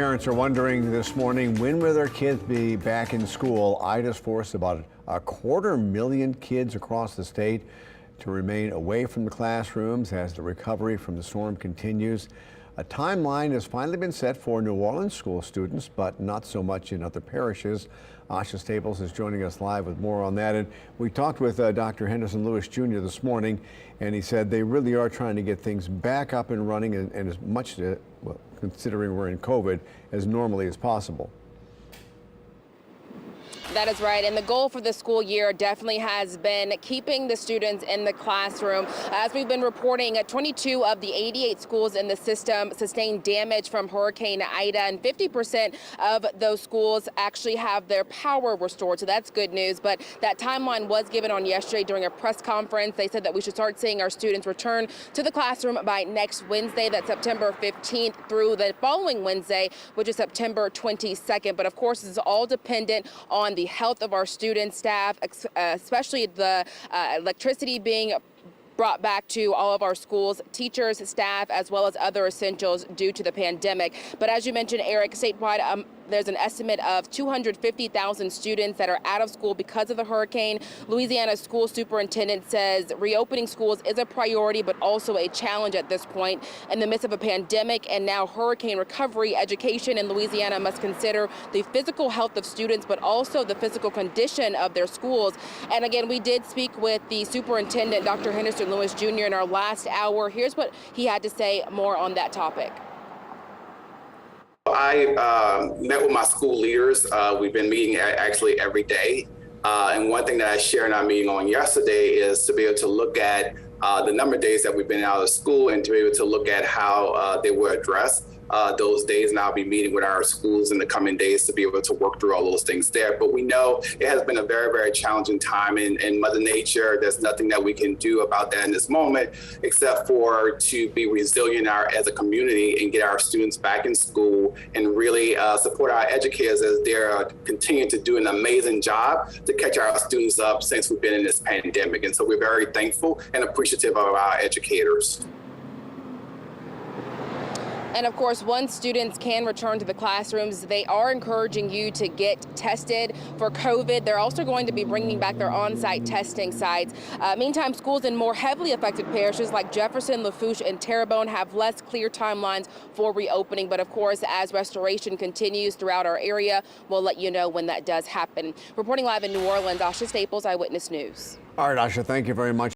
Parents are wondering this morning, when will their kids be back in school? Ida's forced about 250,000 kids across the state to remain away from the classrooms as the recovery from the storm continues. A timeline has finally been set for New Orleans school students, but not so much in other parishes. Asha Staples is joining us live with more on that. And we talked with Dr. Henderson Lewis Jr. this morning, and he said they really are trying to get things back up and running and as much, well, considering we're in COVID, as normally as possible. That is right, and the goal for the school year definitely has been keeping the students in the classroom. As we've been reporting, 22 of the 88 schools in the system sustained damage from Hurricane Ida, and 50% of those schools actually have their power restored, so that's good news. But that timeline was given on yesterday during a press conference. They said that we should start seeing our students return to the classroom by next Wednesday, that's September 15th, through the following Wednesday, which is September 22nd. But of course, this is all dependent on the health of our students, staff, especially the electricity being brought back to all of our schools, teachers, staff, as well as other essentials due to the pandemic. But as you mentioned, Eric, statewide, there's an estimate of 250,000 students that are out of school because of the hurricane. Louisiana's school superintendent says reopening schools is a priority, but also a challenge at this point. In the midst of a pandemic and now hurricane recovery, education in Louisiana must consider the physical health of students, but also the physical condition of their schools. And again, we did speak with the superintendent, Dr. Henderson Lewis Jr. in our last hour. Here's what he had to say more on that topic. I met with my school leaders. We've been meeting actually every day. And one thing that I shared in our meeting on yesterday is to be able to look at the number of days that we've been out of school and to be able to look at how they were addressed those days. And I'll be meeting with our schools in the coming days to be able to work through all those things there. But we know it has been a very, very challenging time in Mother Nature. There's nothing that we can do about that in this moment, except for to be resilient as a community and get our students back in school and really support our educators as they're continuing to do an amazing job to catch our students up since we've been in this pandemic. And so we're very thankful and appreciative of our educators. And of course, once students can return to the classrooms, they are encouraging you to get tested for COVID. They're also going to be bringing back their on-site testing sites. Meantime, schools in more heavily affected parishes like Jefferson, Lafourche, and Terrebonne have less clear timelines for reopening. But of course, as restoration continues throughout our area, we'll let you know when that does happen. Reporting live in New Orleans, Asha Staples, Eyewitness News. All right, Asha, thank you very much.